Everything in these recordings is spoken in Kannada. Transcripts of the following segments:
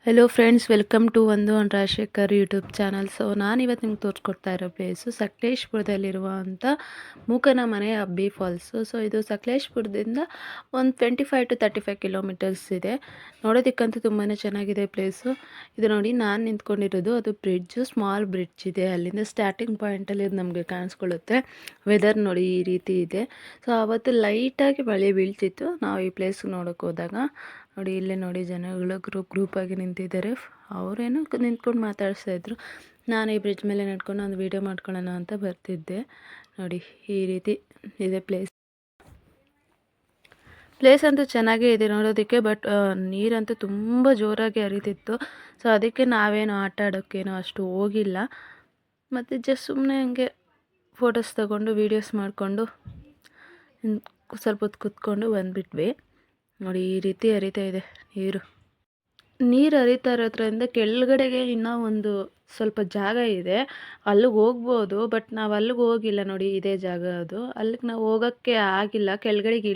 ಹೆಲೋ ಫ್ರೆಂಡ್ಸ್, ವೆಲ್ಕಮ್ ಟು ಒಂದು ರಾಜಶೇಖರ್ ಯೂಟ್ಯೂಬ್ ಚಾನಲ್. ಸೊ ನಾನಿವತ್ತು ನಿಮ್ಗೆ ತೋರಿಸ್ಕೊಡ್ತಾ ಇರೋ ಪ್ಲೇಸು ಸಕಲೇಶಪುರದಲ್ಲಿರುವಂಥ ಮೂಕನ ಮನೆ ಅಬ್ಬಿ ಫಾಲ್ಸು. ಸೊ ಇದು ಸಕಲೇಶಪುರದಿಂದ ಒಂದು 25 to 35 ಕಿಲೋಮೀಟರ್ಸ್ ಇದೆ. ನೋಡೋದಕ್ಕಂತೂ ತುಂಬಾ ಚೆನ್ನಾಗಿದೆ ಪ್ಲೇಸು. ಇದು ನೋಡಿ, ನಾನು ನಿಂತ್ಕೊಂಡಿರೋದು ಅದು ಬ್ರಿಡ್ಜು, ಸ್ಮಾಲ್ ಬ್ರಿಡ್ಜ್ ಇದೆ. ಅಲ್ಲಿಂದ ಸ್ಟಾರ್ಟಿಂಗ್ ಪಾಯಿಂಟಲ್ಲಿ ಇದು ನಮಗೆ ಕಾಣಿಸ್ಕೊಳ್ಳುತ್ತೆ. ವೆದರ್ ನೋಡಿ ಈ ರೀತಿ ಇದೆ. ಸೊ ಆವತ್ತು ಲೈಟಾಗಿ ಮಳೆ ಬೀಳ್ತಿತ್ತು ನಾವು ಈ ಪ್ಲೇಸ್ಗೆ ನೋಡೋಕೆ ಹೋದಾಗ. ನೋಡಿ ಇಲ್ಲೇ ನೋಡಿ, ಜನಗಳು ಗ್ರೂಪಾಗಿ ನಿಂತಿದ್ದಾರೆ. ಅವರೇನೋ ನಿಂತ್ಕೊಂಡು ಮಾತಾಡಿಸ್ತಾ ಇದ್ರು. ನಾನು ಈ ಬ್ರಿಡ್ಜ್ ಮೇಲೆ ನಡ್ಕೊಂಡು ಒಂದು ವೀಡಿಯೋ ಮಾಡ್ಕೊಳ್ಳೋಣ ಅಂತ ಬರ್ತಿದ್ದೆ. ನೋಡಿ ಈ ರೀತಿ ಇದೆ ಪ್ಲೇಸ್ ಅಂತೂ ಚೆನ್ನಾಗೇ ಇದೆ ನೋಡೋದಕ್ಕೆ. ಬಟ್ ನೀರಂತೂ ತುಂಬ ಜೋರಾಗಿ ಹರಿತಿತ್ತು. ಸೊ ಅದಕ್ಕೆ ನಾವೇನು ಆಟ ಆಡೋಕ್ಕೇನೋ ಅಷ್ಟು ಹೋಗಿಲ್ಲ. ಮತ್ತು ಜಸ್ಟ್ ಸುಮ್ಮನೆ ಹಂಗೆ ಫೋಟೋಸ್ ತಗೊಂಡು ವೀಡಿಯೋಸ್ ಮಾಡಿಕೊಂಡು ಸ್ವಲ್ಪ ಹೊತ್ತು ಕೂತ್ಕೊಂಡು ಬಂದುಬಿಟ್ವಿ. ನೋಡಿ ಈ ರೀತಿ ಹರಿತಾ ಇದೆ ನೀರು ಹರಿತಾ ಇರೋದ್ರಿಂದ ಕೆಳಗಡೆಗೆ ಇನ್ನೂ ಒಂದು ಸ್ವಲ್ಪ ಜಾಗ ಇದೆ, ಅಲ್ಲಿಗೆ ಹೋಗ್ಬೋದು. ಬಟ್ ನಾವು ಅಲ್ಲಿಗೆ ಹೋಗಿಲ್ಲ. ನೋಡಿ ಇದೇ ಜಾಗ ಅದು. ಅಲ್ಲಿಗೆ ನಾವು ಹೋಗೋಕ್ಕೆ ಆಗಿಲ್ಲ. ಕೆಳಗಡೆಗೆ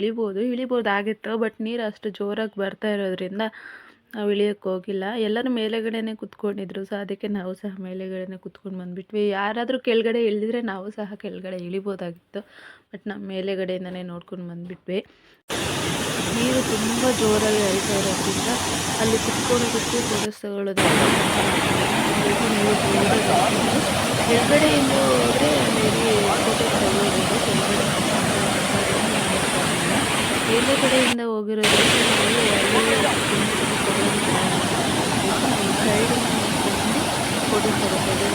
ಇಳಿಬೋದಾಗಿತ್ತು. ಬಟ್ ನೀರು ಅಷ್ಟು ಜೋರಾಗಿ ಬರ್ತಾ ಇರೋದ್ರಿಂದ ನಾವು ಇಳಿಯೋಕ್ಕೆ ಹೋಗಿಲ್ಲ. ಎಲ್ಲರೂ ಮೇಲೆಗಡೆನೇ ಕುತ್ಕೊಂಡಿದ್ರು. ಸೊ ಅದಕ್ಕೆ ನಾವು ಸಹ ಮೇಲೆಗಡೆನೇ ಕುತ್ಕೊಂಡು ಬಂದುಬಿಟ್ವಿ. ಯಾರಾದರೂ ಕೆಳಗಡೆ ಇಳಿದಿದ್ರೆ ನಾವು ಸಹ ಕೆಳಗಡೆ ಇಳಿಬೋದಾಗಿತ್ತು. ಬಟ್ ನಾವು ಮೇಲೆಗಡೆಯಿಂದನೇ ನೋಡ್ಕೊಂಡು ಬಂದುಬಿಟ್ವಿ. ನೀರು ತುಂಬ ಜೋರಾಗಿ ಹರಿತಾ ಇರೋದ್ರಿಂದ ಅಲ್ಲಿ ಕುತ್ಕೊಳ್ಳೋದಕ್ಕೆ ಫೋಟೋಸ್ ತಗೊಳ್ಳೋದಕ್ಕೆ ನೀರು ಕೆಳಗಡೆಯಿಂದ ಹೋದರೆ ಮೇಬಿ ಫೋಟೋಸ್ ತಗೊಳ್ಬೋದು. ಬೇರೆ ಕಡೆಯಿಂದ ಹೋಗಿರೋದ್ರಿಂದ ಸೈಡ್ ಫೋಟೋಸ್ ತಗೋಬೋದು.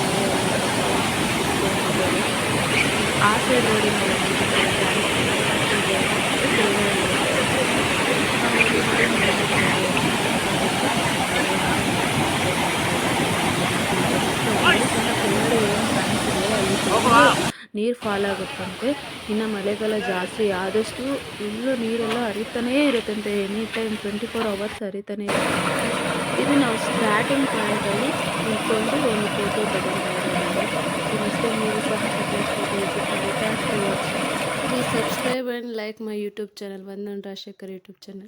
ಆ ಸೈಡ್ ನೋಡಿ ನೀರು ಫಾಲ್ ಆಗುತ್ತಂತೆ. ಇನ್ನು ಮಳೆಗಾಲ ಜಾಸ್ತಿ ಆದಷ್ಟು ಫುಲ್ಲು ನೀರೆಲ್ಲ ಹರಿತಾನೇ ಇರುತ್ತಂತೆ. ಎನಿ ಟೈಮ್ 24 hours ಹರಿತಾನೇ ಇರುತ್ತೆ. ಇದು ನಾವು ಸ್ಟಾರ್ಟಿಂಗ್ ಪಾಯಿಂಟಲ್ಲಿ ನಿಂತ್ಕೊಂಡು ಒಂದು ಫೋಟೋ ತಗೊಂಡು ಅಷ್ಟೇ. ನೀವು ಸಹ please subscribe and like my YouTube channel, ಒಂದು ರಾಜಶೇಖರ್ ಯೂಟ್ಯೂಬ್ ಚಾನಲ್.